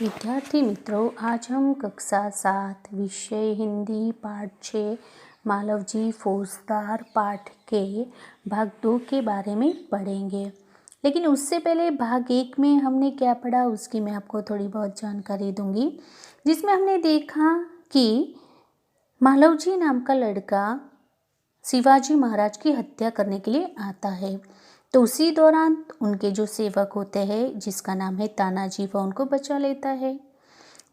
विद्यार्थी मित्रों, आज हम कक्षा 7 विषय हिंदी पाठ 6 मालव जी फौजदार पाठ के भाग 2 के बारे में पढ़ेंगे। लेकिन उससे पहले भाग 1 में हमने क्या पढ़ा उसकी मैं आपको थोड़ी बहुत जानकारी दूंगी, जिसमें हमने देखा कि मालव जी नाम का लड़का शिवाजी महाराज की हत्या करने के लिए आता है। तो उसी दौरान उनके जो सेवक होते हैं जिसका नाम है तानाजी, वह उनको बचा लेता है।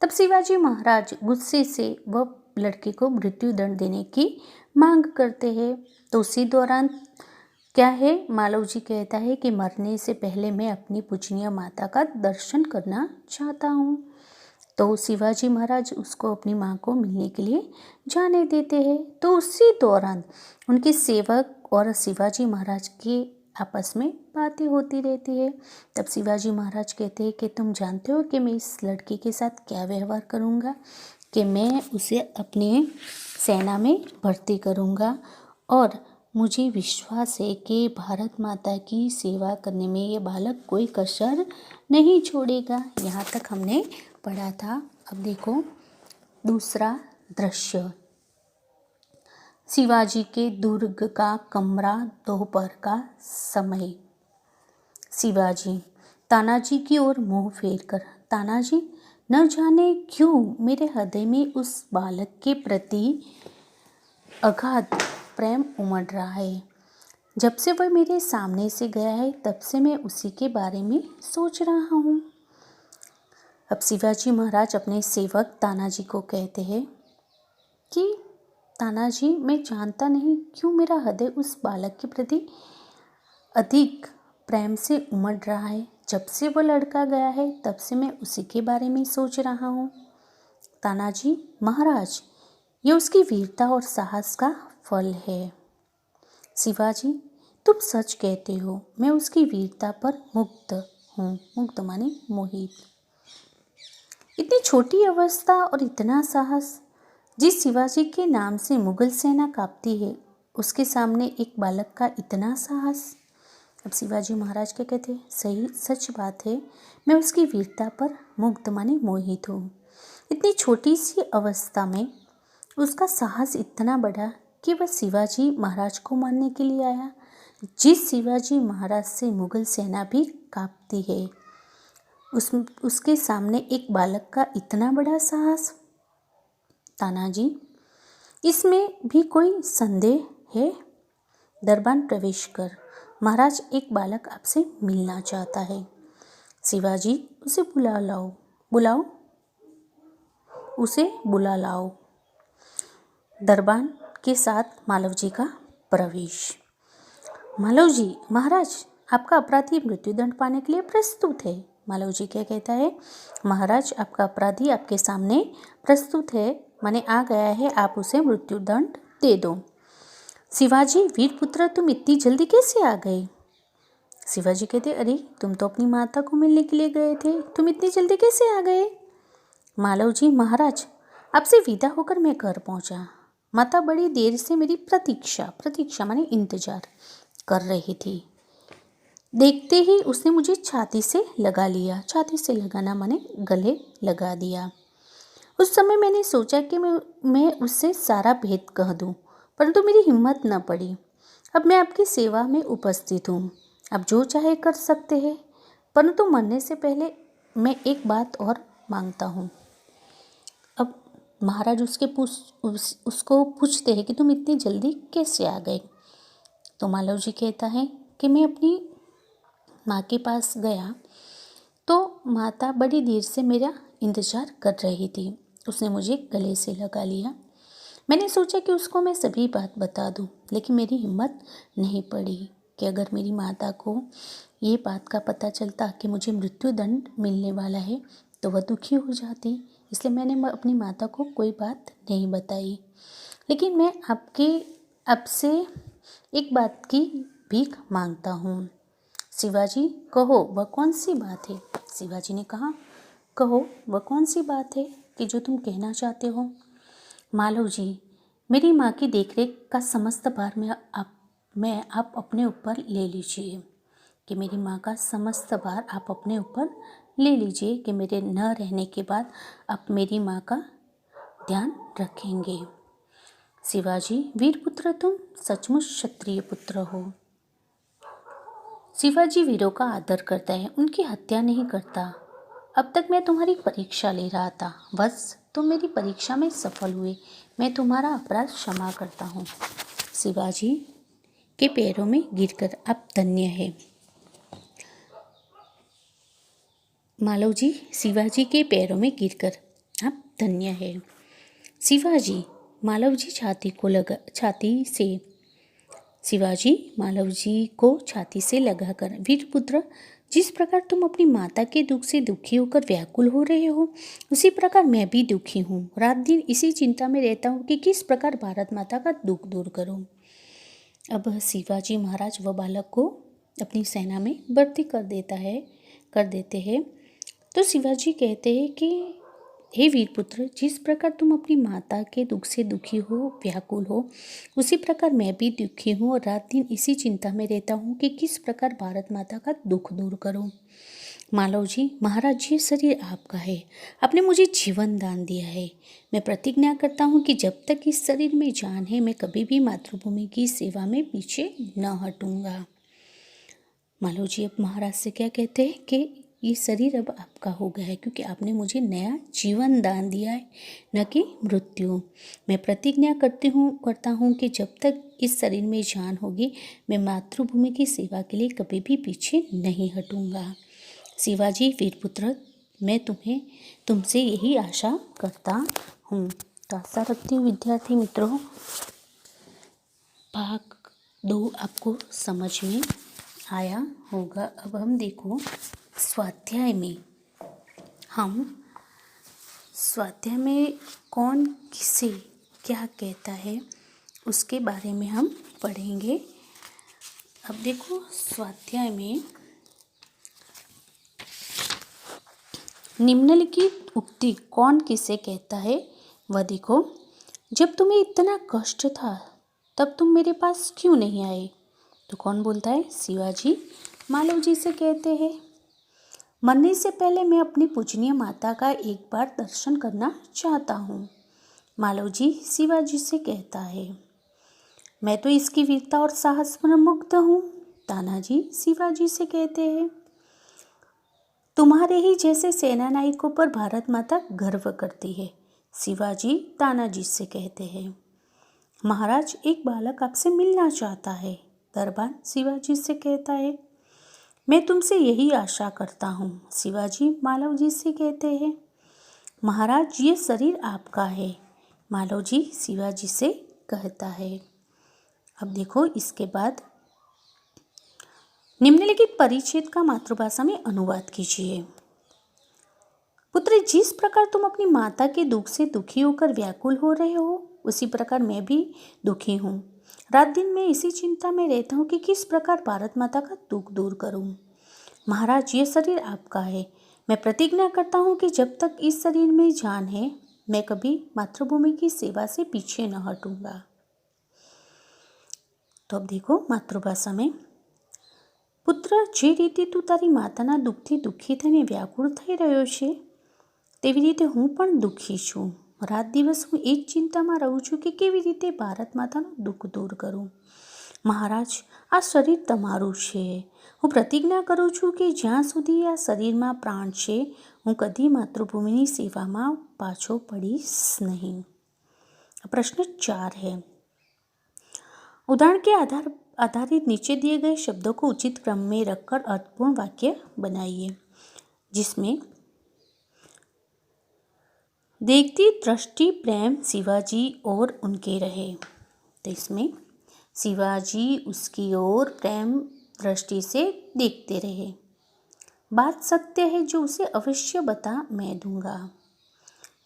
तब शिवाजी महाराज गुस्से से वह लड़के को मृत्यु दंड देने की मांग करते हैं। तो उसी दौरान क्या है, मालव जी कहता है कि मरने से पहले मैं अपनी पूजनीय माता का दर्शन करना चाहता हूँ। तो शिवाजी महाराज उसको अपनी माँ को मिलने के लिए जाने देते हैं। तो उसी दौरान उनके सेवक और शिवाजी महाराज के आपस में बातें होती रहती है। तब शिवाजी महाराज कहते हैं कि तुम जानते हो कि मैं इस लड़की के साथ क्या व्यवहार करूँगा, कि मैं उसे अपने सेना में भर्ती करूँगा और मुझे विश्वास है कि भारत माता की सेवा करने में ये बालक कोई कसर नहीं छोड़ेगा। यहाँ तक हमने पढ़ा था। अब देखो दूसरा दृश्य, शिवाजी के दुर्ग का कमरा, दोपहर का समय। शिवाजी तानाजी की ओर मुंह फेर कर, तानाजी न जाने क्यों मेरे हृदय में उस बालक के प्रति अगाध प्रेम उमड़ रहा है। जब से वह मेरे सामने से गया है तब से मैं उसी के बारे में सोच रहा हूँ। अब शिवाजी महाराज अपने सेवक तानाजी को कहते हैं कि तानाजी, मैं जानता नहीं क्यों मेरा हृदय उस बालक के प्रति अधिक प्रेम से उमड़ रहा है। जब से वो लड़का गया है तब से मैं उसी के बारे में सोच रहा हूँ। तानाजी महाराज, ये उसकी वीरता और साहस का फल है। शिवाजी, तुम सच कहते हो, मैं उसकी वीरता पर मुग्ध हूँ। मुग्ध माने मोहित। इतनी छोटी अवस्था और इतना साहस, जिस शिवाजी के नाम से मुगल सेना कांपती है, उसके सामने एक बालक का इतना साहस। अब शिवाजी महाराज क्या कहते हैं, सही सच बात है, मैं उसकी वीरता पर मुग्ध माने मोहित हूँ। इतनी छोटी सी अवस्था में उसका साहस इतना बड़ा कि वह शिवाजी महाराज को मारने के लिए आया, जिस शिवाजी महाराज से मुगल सेना भी कांपती है। उसके सामने एक बालक का इतना बड़ा साहस। तानाजी, इसमें भी कोई संदेह है? दरबान प्रवेश कर, महाराज एक बालक आपसे मिलना चाहता है। शिवाजी, उसे बुला लाओ। बुलाओ, उसे बुला लाओ। दरबान के साथ मालव जी का प्रवेश। मालव जी, महाराज आपका अपराधी मृत्युदंड पाने के लिए प्रस्तुत है। मालव जी क्या कहता है, महाराज आपका अपराधी आपके सामने प्रस्तुत है, माने आ गया है, आप उसे मृत्युदंड दे दो। शिवाजी वीरपुत्र, तुम इतनी जल्दी कैसे आ गए? शिवाजी कहते, अरे तुम तो अपनी माता को मिलने के लिए गए थे, तुम इतनी जल्दी कैसे आ गए? मालव जी, महाराज आपसे विदा होकर मैं घर पहुंचा। माता बड़ी देर से मेरी प्रतीक्षा माने इंतजार कर रही थी। देखते ही उसने मुझे छाती से लगा लिया। छाती से लगाना माने गले लगा दिया। उस समय मैंने सोचा कि मैं उससे सारा भेद कह दूं, परंतु मेरी हिम्मत न पड़ी। अब मैं आपकी सेवा में उपस्थित हूँ, आप जो चाहे कर सकते हैं, परंतु मरने से पहले मैं एक बात और मांगता हूँ। अब महाराज उसको पूछते हैं कि तुम इतनी जल्दी कैसे आ गए? तो मालव जी कहता है कि मैं अपनी माँ के पास गया तो माता बड़ी देर से मेरा इंतज़ार कर रही थी। उसने मुझे गले से लगा लिया। मैंने सोचा कि उसको मैं सभी बात बता दूं, लेकिन मेरी हिम्मत नहीं पड़ी कि अगर मेरी माता को ये बात का पता चलता कि मुझे मृत्युदंड मिलने वाला है तो वह दुखी हो जाती। इसलिए मैंने अपनी माता को कोई बात नहीं बताई। लेकिन मैं आपसे एक बात की भीख मांगता हूँ। शिवाजी, कहो वह कौन सी बात है? शिवाजी ने कहा, कहो वह कौन सी बात है कि जो तुम कहना चाहते हो? मालव जी, मेरी माँ की देखरेख का समस्त भार आप अपने ऊपर ले लीजिए, कि मेरी माँ का समस्त भार आप अपने ऊपर ले लीजिए कि मेरे न रहने के बाद आप मेरी माँ का ध्यान रखेंगे। शिवाजी, वीरपुत्र तुम सचमुच क्षत्रिय पुत्र हो। शिवाजी वीरों का आदर करता है, उनकी हत्या नहीं करता। अब तक मैं तुम्हारी परीक्षा ले रहा था, बस तुम मेरी परीक्षा में सफल हुए। मैं तुम्हारा अपराध क्षमा करता हूँ। शिवाजी के पैरों में गिरकर आप धन्य है। मालव जी, शिवाजी के पैरों में गिरकर आप धन्य है। शिवाजी, मालव जी मालव जी को छाती से लगाकर, वीरपुत्र, जिस प्रकार तुम अपनी माता के दुख से दुखी होकर व्याकुल हो रहे हो, उसी प्रकार मैं भी दुखी हूँ। रात दिन इसी चिंता में रहता हूँ कि किस प्रकार भारत माता का दुख दूर करूँ। अब शिवाजी महाराज व बालक को अपनी सेना में भर्ती कर देते हैं। तो शिवाजी कहते हैं कि हे वीरपुत्र, जिस प्रकार तुम अपनी माता के दुख से दुखी हो, व्याकुल हो, उसी प्रकार मैं भी दुखी हूँ और रात दिन इसी चिंता में रहता हूँ कि किस प्रकार भारत माता का दुख दूर करूँ। मालव जी, महाराज, ये शरीर आपका है, आपने मुझे जीवन दान दिया है। मैं प्रतिज्ञा करता हूँ कि जब तक इस शरीर में जान है, मैं कभी भी मातृभूमि की सेवा में पीछे न हटूँगा। मालव जी अब महाराज से क्या कहते हैं कि ये शरीर अब आपका हो गया है, क्योंकि आपने मुझे नया जीवन दान दिया है, न कि मृत्यु। मैं प्रतिज्ञा करता हूँ कि जब तक इस शरीर में जान होगी, मैं मातृभूमि की सेवा के लिए कभी भी पीछे नहीं हटूँगा। शिवाजी, वीरपुत्र, मैं तुमसे यही आशा करता हूँ। तो आशा रखती हूँ विद्यार्थी मित्रों, भाग 2 आपको समझ में आया होगा। अब हम देखो स्वाध्याय में कौन किसे क्या कहता है उसके बारे में हम पढ़ेंगे। अब देखो स्वाध्याय में निम्नलिखित उक्ति कौन किसे कहता है वह देखो। जब तुम्हें इतना कष्ट था तब तुम मेरे पास क्यों नहीं आए? तो कौन बोलता है? शिवाजी मालव जी से कहते हैं, मरने से पहले मैं अपनी पूजनीय माता का एक बार दर्शन करना चाहता हूँ। मालव जी शिवाजी से कहता है, मैं तो इसकी वीरता और साहस पर मुग्ध हूँ। तानाजी शिवाजी से कहते हैं, तुम्हारे ही जैसे सेना नायकों पर भारत माता गर्व करती है। शिवाजी तानाजी से कहते हैं, महाराज एक बालक आपसे मिलना चाहता है। दरबान शिवाजी से कहता है, मैं तुमसे यही आशा करता हूँ। शिवाजी मालव जी से कहते हैं, महाराज ये शरीर आपका है। मालव जी शिवाजी से कहता है। अब देखो इसके बाद निम्नलिखित परिच्छेद का मातृभाषा में अनुवाद कीजिए। पुत्र, जिस प्रकार तुम अपनी माता के दुख से दुखी होकर व्याकुल हो रहे हो, उसी प्रकार मैं भी दुखी हूँ। रात दिन मैं इसी चिंता में रहता हूँ कि किस प्रकार भारत माता का दुख दूर करूँ। महाराज ये शरीर आपका है। मैं प्रतिज्ञा करता हूँ कि जब तक इस शरीर में जान है, मैं कभी मातृभूमि की सेवा से पीछे न हटूँगा। तो अब देखो मातृभाषा में, પુત્ર, જે રીતે તું તારી માતાના દુઃખથી દુઃખી થઈને વ્યાકુળ થઈ રહ્યો છે, તેવી રીતે હું પણ દુઃખી છું. રાત દિવસ હું એ જ ચિંતામાં રહું છું કે કેવી રીતે ભારત માતાનું દુઃખ દૂર કરું. મહારાજ, આ શરીર તમારું છે. હું પ્રતિજ્ઞા કરું છું કે જ્યાં સુધી આ શરીરમાં પ્રાણ છે, હું કદી માતૃભૂમિની સેવામાં પાછો પડીશ નહીં. પ્રશ્ન 4 है. उदाहरण के आधारित नीचे दिए गए शब्दों को उचित क्रम में रखकर अर्थपूर्ण वाक्य बनाइए, जिसमें देखती दृष्टि प्रेम शिवाजी और उनके रहे। तो इसमें शिवाजी उसकी ओर प्रेम दृष्टि से देखते रहे। बात सत्य है जो उसे अवश्य बता मैं दूंगा।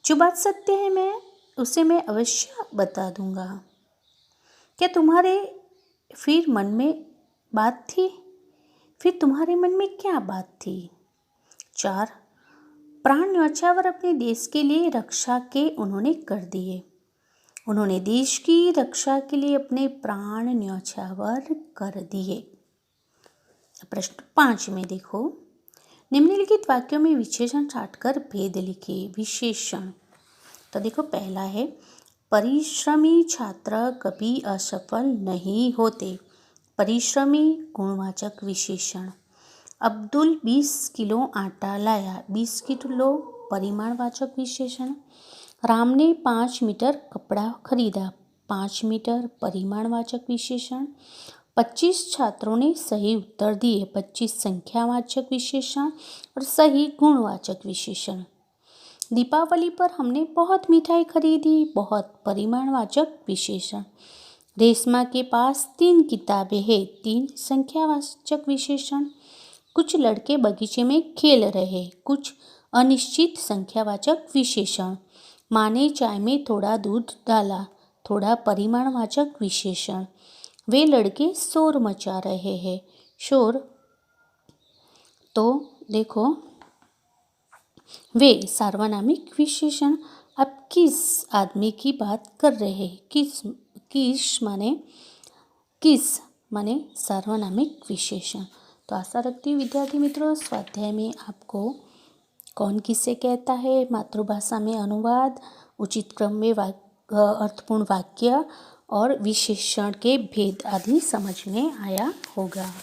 जो बात सत्य है उसे मैं अवश्य बता दूंगा। क्या तुम्हारे फिर मन में बात थी? फिर तुम्हारे मन में क्या बात थी? 4 प्राण न्यौछावर अपने देश के लिए रक्षा के उन्होंने कर दिए। उन्होंने देश की रक्षा के लिए अपने प्राण न्यौछावर कर दिए। प्रश्न 5 में देखो, निम्नलिखित वाक्यों में विशेषण छांटकर भेद लिखिए। विशेषण, तो देखो पहला है, परिश्रमी छात्र कभी असफल नहीं होते। परिश्रमी गुणवाचक विशेषण। अब्दुल 20 किलो आटा लाया। 20 किलो परिमाणवाचक विशेषण। राम ने 5 मीटर कपड़ा खरीदा। 5 मीटर परिमाणवाचक विशेषण। 25 छात्रों ने सही उत्तर दिए। 25 संख्यावाचक विशेषण और सही गुणवाचक विशेषण। दीपावली पर हमने बहुत मिठाई खरीदी। बहुत परिमाणवाचक विशेषण। रेशमा के पास 3 किताबें हैं। 3 संख्यावाचक विशेषण। कुछ लड़के बगीचे में खेल रहे। कुछ अनिश्चित संख्यावाचक विशेषण। माँ ने चाय में थोड़ा दूध डाला। थोड़ा परिमाणवाचक विशेषण। वे लड़के शोर मचा रहे हैं। शोर, तो देखो वे सार्वनामिक विशेषण। आप किस आदमी की बात कर रहे हैं? किस माने सार्वनामिक विशेषण। तो आशा रखती हूँ विद्यार्थी मित्रों, स्वाध्याय में आपको कौन किससे कहता है, मातृभाषा में अनुवाद, उचित क्रम में अर्थपूर्ण वाक्य और विशेषण के भेद आदि समझ में आया होगा।